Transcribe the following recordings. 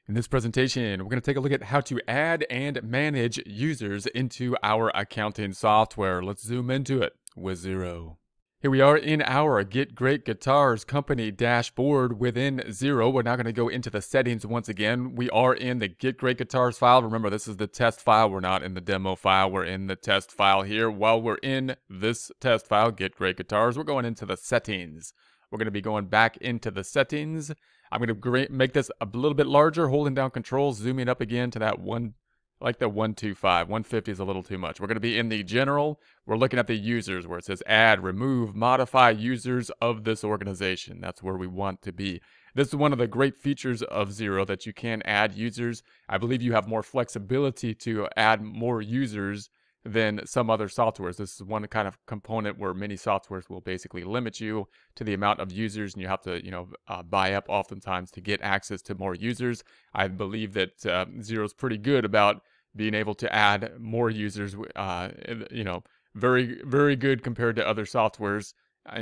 In this presentation, we're going to take a look at how to add and manage users into our accounting software. Let's zoom into it with Xero. Here we are in our Get Great Guitars company dashboard within Xero. We're now going to go into the settings once again. We are in the Get Great Guitars file. Remember, this is the test file. We're not in the demo file. We're in the test file here. While we're in this test file, Get Great Guitars, we're going into the settings. We're going to be going back into the settings. I'm going to make this a little bit larger, holding down Control, zooming up again to that one, like the 125. 150 is a little too much. We're going to be in the general. We're looking at the users where it says add, remove, modify users of this organization. That's where we want to be. This is one of the great features of Xero, that you can add users. I believe you have more flexibility to add more users than some other softwares. This is one kind of component where many softwares will basically limit you to the amount of users, and you have to, buy up oftentimes to get access to more users. I believe that Xero is pretty good about being able to add more users. Very, very good compared to other softwares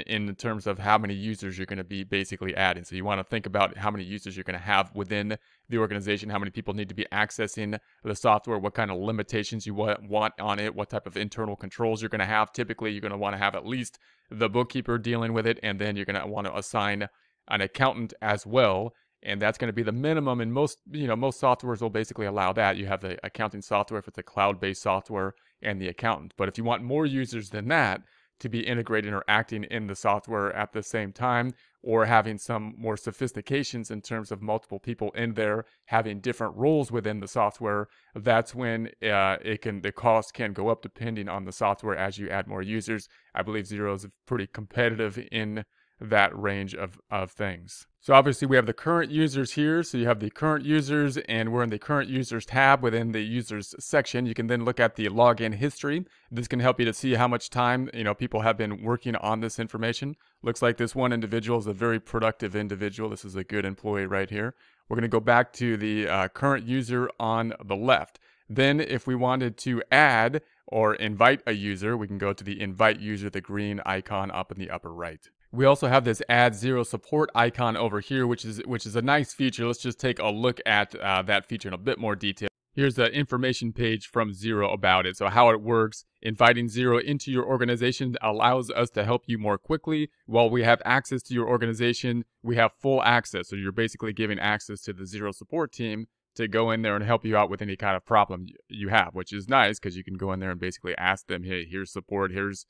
in terms of how many users you're going to be basically adding. So you want to think about how many users you're going to have within the organization, how many people need to be accessing the software, what kind of limitations you want on it, what type of internal controls you're going to have. Typically, you're going to want to have at least the bookkeeper dealing with it, and then you're going to want to assign an accountant as well. And that's going to be the minimum, and most softwares will basically allow that. You have the accounting software if it's a cloud-based software, and the accountant. But if you want more users than that to be integrated or acting in the software at the same time, or having some more sophistications in terms of multiple people in there having different roles within the software, that's when the cost can go up depending on the software as you add more users. I believe Xero is pretty competitive in that range of things. So obviously we have the current users here. So you have the current users, and we're in the current users tab within the users section. You can then look at the login history. This can help you to see how much time people have been working on this information. Looks like this one individual is a very productive individual. This is a good employee right here. We're going to go back to the current user on the left. Then if we wanted to add or invite a user, we can go to the invite user, the green icon up in the upper right. We also have this Add Xero Support icon over here, which is a nice feature. Let's just take a look at that feature in a bit more detail. Here's the information page from Xero about it. So how it works: inviting Xero into your organization allows us to help you more quickly. While we have access to your organization, we have full access. So you're basically giving access to the Xero support team to go in there and help you out with any kind of problem you have, which is nice because you can go in there and basically ask them, hey, here's support, here's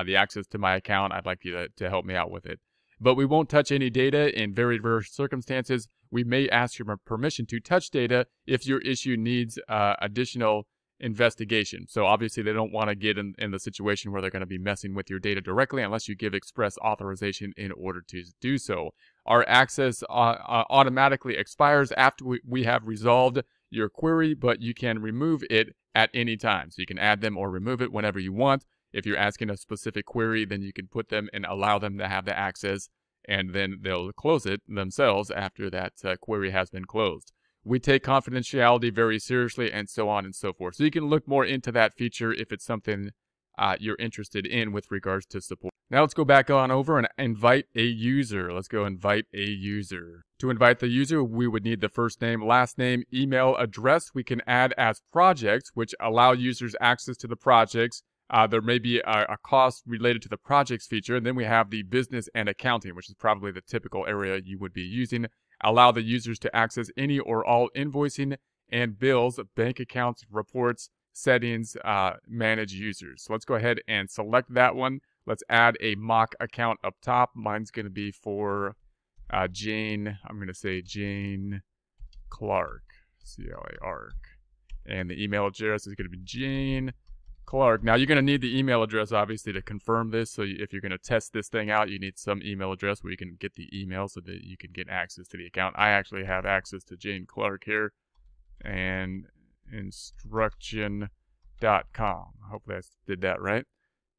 the access to my account. I'd like you to help me out with it. But we won't touch any data. In very rare circumstances, we may ask your permission to touch data if your issue needs additional investigation. So obviously they don't want to get in the situation where they're going to be messing with your data directly unless you give express authorization in order to do so. Our access automatically expires after we have resolved your query, but you can remove it at any time. So you can add them or remove it whenever you want. If you're asking a specific query, then you can put them and allow them to have the access, and then they'll close it themselves after that query has been closed. We take confidentiality very seriously, and so on and so forth. So you can look more into that feature if it's something you're interested in with regards to support. Now let's go back on over and invite a user. Let's go invite a user. To invite the user, we would need the first name, last name, email address. We can add as projects, which allow users access to the projects. There may be a cost related to the projects feature. And then we have the business and accounting, which is probably the typical area you would be using. Allow the users to access any or all invoicing and bills, bank accounts, reports, settings, manage users. So let's go ahead and select that one. Let's add a mock account up top. Mine's going to be for Jane. I'm going to say Jane Clark, C-L-A-R-K. And the email address is going to be Jane Clark. Now you're going to need the email address obviously to confirm this. So if you're going to test this thing out, you need some email address where you can get the email so that you can get access to the account. I actually have access to Jane Clark here, and instruction.com. Hopefully I did that right.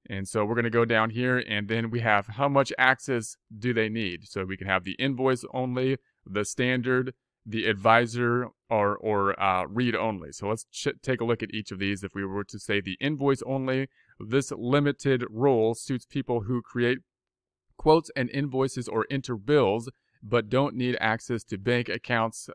And so we're going to go down here, and then we have how much access do they need. So we can have the invoice only, the standard, the advisor, or read only. So let's take a look at each of these. If we were to say the invoice only, this limited role suits people who create quotes and invoices or enter bills but don't need access to bank accounts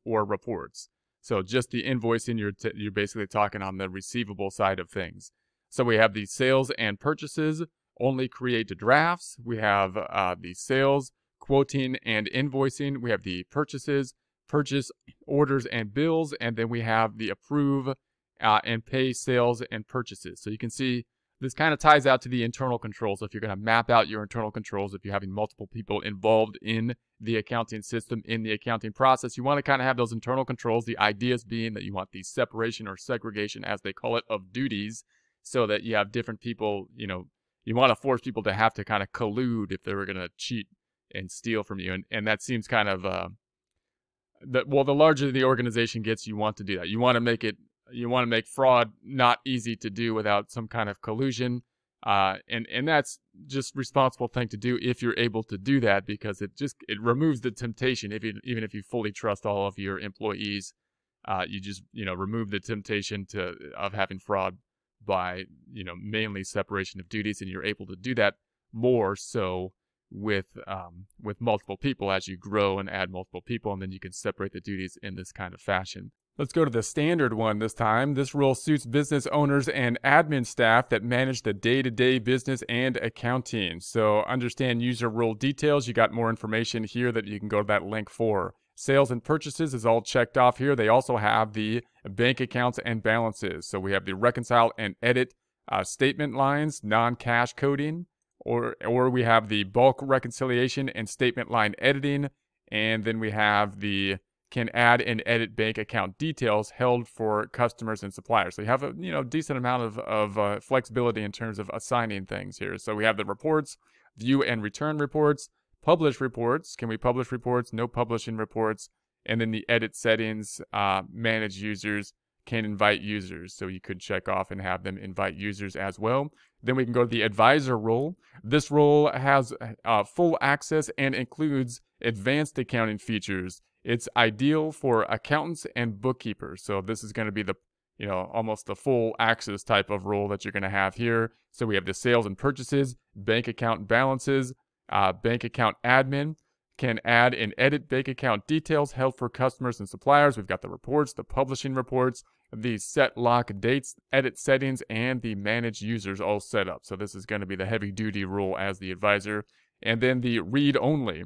or reports. So just the invoicing, you're basically talking on the receivable side of things. So we have the sales and purchases, only create drafts. We have the sales, quoting and invoicing. We have the purchases, purchase orders and bills, and then we have the approve and pay sales and purchases. So you can see this kind of ties out to the internal controls. If you're going to map out your internal controls, if you're having multiple people involved in the accounting system, in the accounting process, you want to kind of have those internal controls. The ideas being that you want the separation or segregation, as they call it, of duties, so that you have different people, you want to force people to have to kind of collude if they were going to cheat and steal from you. And that seems kind of, the larger the organization gets, you want to do that. You want to make fraud not easy to do without some kind of collusion. And that's just responsible thing to do if you're able to do that, because it removes the temptation. Even if you fully trust all of your employees, you just, remove the temptation of having fraud by, mainly separation of duties, and you're able to do that more so with multiple people as you grow and add multiple people, and then you can separate the duties in this kind of fashion. Let's go to the standard one this time. This rule suits business owners and admin staff that manage the day-to-day business and accounting. So understand user rule details. You got more information here that you can go to that link for. Sales and purchases is all checked off here. They also have the bank accounts and balances. So we have the reconcile and edit statement lines, non-cash coding, or we have the bulk reconciliation and statement line editing, and then we have the can add and edit bank account details held for customers and suppliers. So you have a decent amount of flexibility in terms of assigning things here. So we have the reports, view and return reports, publish reports. Can we publish reports? No publishing reports. And then the edit settings, manage users, can invite users. So you could check off and have them invite users as well. Then we can go to the advisor role. This role has full access and includes advanced accounting features. It's ideal for accountants and bookkeepers. So this is going to be the, almost the full access type of role that you're going to have here. So we have the sales and purchases, bank account balances, bank account admin, can add and edit bank account details held for customers and suppliers. We've got the reports, the publishing reports, the set lock dates, edit settings, and the manage users all set up. So this is going to be the heavy duty role as the advisor. And then the read only.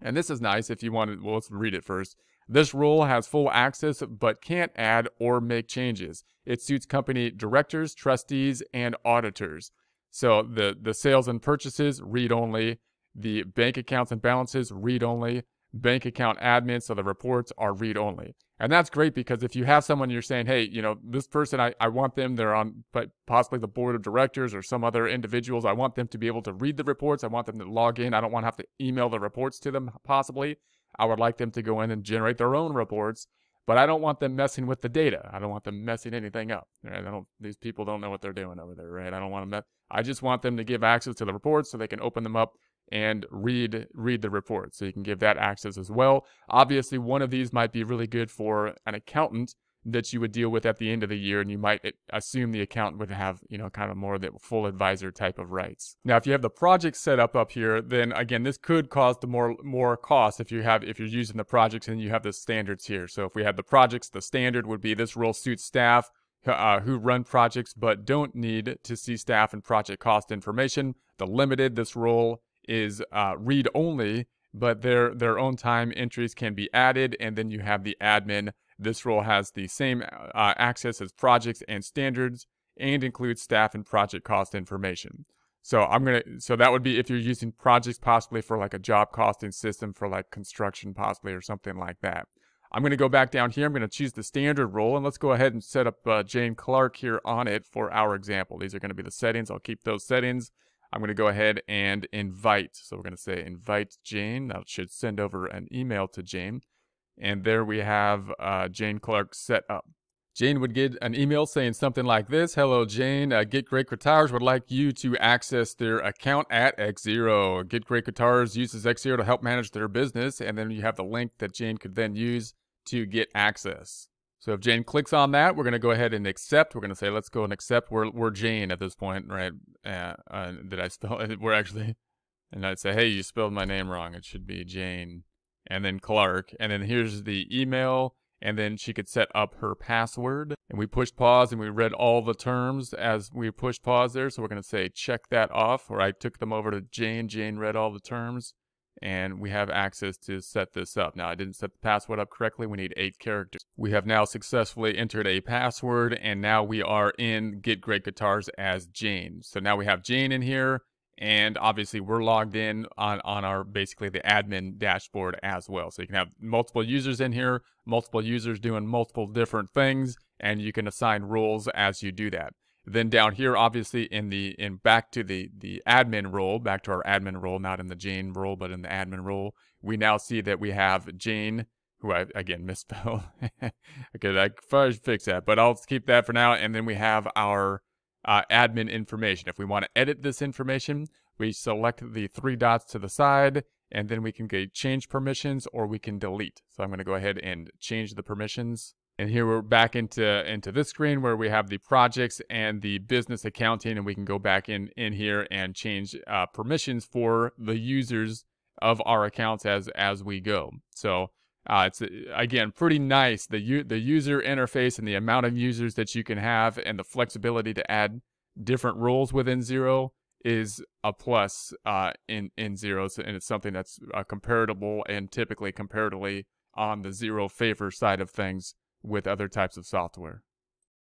And this is nice if you want to, let's read it first. This role has full access but can't add or make changes. It suits company directors, trustees, and auditors. So the sales and purchases, read only. The bank accounts and balances, read only. Bank account admin, so the reports are read only. And that's great because if you have someone you're saying, hey, this person, I want them, they're on possibly the board of directors or some other individuals. I want them to be able to read the reports. I want them to log in. I don't want to have to email the reports to them, possibly. I would like them to go in and generate their own reports, but I don't want them messing with the data. I don't want them messing anything up. Right? These people don't know what they're doing over there, right? I don't want them. I just want them to give access to the reports so they can open them up and read the report. So you can give that access as well. Obviously, one of these might be really good for an accountant that you would deal with at the end of the year, and you might assume the accountant would have, kind of more of the full advisor type of rights. Now, if you have the project set up here, then again, this could cause the more cost if you're using the projects and you have the standards here. So if we have the projects, the standard would be this role suits staff who run projects but don't need to see staff and project cost information. The limited, this role is read only, but their own time entries can be added. And then you have the admin. This role has the same access as projects and standards and includes staff and project cost information. So so that would be if you're using projects possibly for like a job costing system for like construction possibly or something like that. I'm going to go back down here. I'm going to choose the standard role, and let's go ahead and set up Jane Clark here on it for our example. These are going to be the settings. I'll keep those settings. I'm going to go ahead and invite. So we're going to say invite Jane. That should send over an email to Jane. And there we have Jane Clark set up. Jane would get an email saying something like this. Hello, Jane. Get Great Guitars would like you to access their account at Xero. Get Great Guitars uses Xero to help manage their business. And then you have the link that Jane could then use to get access. So if Jane clicks on that, we're going to go ahead and accept. We're going to say, let's go and accept. We're Jane at this point, right? Did I spell it? We're actually, And I'd say, hey, you spelled my name wrong. It should be Jane. And then Clark. And then here's the email. And then she could set up her password. And we pushed pause and we read all the terms as we pushed pause there. So we're going to say check that off. Or I took them over to Jane. Jane read all the terms. And we have access to set this up. Now, I didn't set the password up correctly. We need 8 characters. We have now successfully entered a password, and now we are in Get Great Guitars as Jane. So now we have Jane in here, and obviously we're logged in on our, basically the admin dashboard as well. So you can have multiple users in here, multiple users doing multiple different things, and you can assign roles as you do that. Then down here, obviously, back to the admin role, back to our admin role, not in the Jane role, but in the admin role, we now see that we have Jane, who I, again, misspelled. Okay, I could probably fix that, but I'll keep that for now. And then we have our admin information. If we want to edit this information, we select the 3 dots to the side, and then we can change permissions, or we can delete. So I'm going to go ahead and change the permissions. And here we're back into this screen where we have the projects and the business accounting, and we can go back in here and change permissions for the users of our accounts as we go. So it's again pretty nice. The user interface and the amount of users that you can have and the flexibility to add different roles within Xero is a plus in Xero, and it's something that's comparable and typically comparatively on the Xero favor side of things with other types of software.